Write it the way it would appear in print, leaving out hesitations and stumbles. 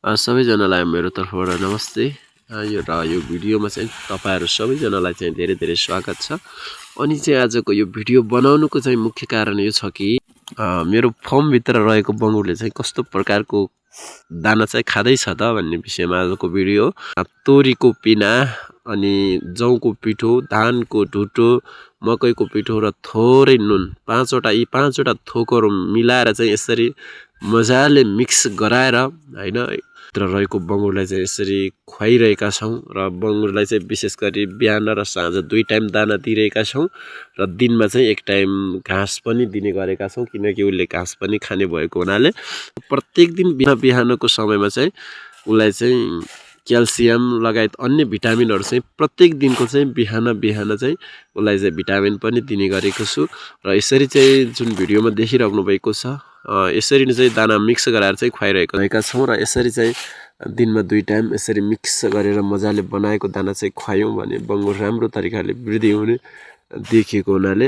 सबैजनालाई मेरो तर्फबाट नमस्ते। यो भिडियोमा चाहिँ तपाईहरु सबैजनालाई चाहिँ धेरै धेरै स्वागत छ। अनि चाहिँ आजको यो भिडियो बनाउनुको चाहिँ मुख्य कारण यो छ कि मेरो फर्म भित्र रहेको बङ्गुरले चाहिँ कस्तो प्रकारको दाना चाहिँ खादै छ त भन्ने विषयमा आजको भिडियो। तोरीको पिना अनि जौको पिठो, धानको ढुटो, मकैको पिठो र थोरै नुन, यी पाँचवटा थोकहरु मिलाएर चाहिँ यसरी मजाले मिक्स गराएर हैन भित्र रहेको बङ्गुरलाई चाहिँ यसरी खुवाइरहेका छौं र बङ्गुरलाई चाहिँ विशेष गरी बिहान र साँझ 2 टाइम दाना दिइरहेका छौं र दिनमा चाहिँ 1 टाइम घाँस पनि दिने गरेका छौं किनकि उले घाँस पनि खाने भएको हुनाले प्रत्येक दिन बिहानको समयमा चाहिँ उलाई चाहिँ क्याल्सियम लगायत अन्य भिटामिनहरु चाहिँ प्रत्येक दिनको चाहिँ बिहान चाहिँ उलाई चाहिँ भिटामिन पनि दिने गरेको छु र यसरी चाहिँ जुन भिडियोमा देखिराख्नु भएको छ यसरी नै चाहिँ दाना मिक्स गराएर चाहिँ खुवाइरहेका छौं र यसरी चाहिँ दिनमा 2 टाइम यसरी मिक्स गरेर मजाले बनाएको दाना चाहिँ खुवायौं भने बङ्गुर राम्रो तरिकाले वृद्धि हुने देखिएको हुनाले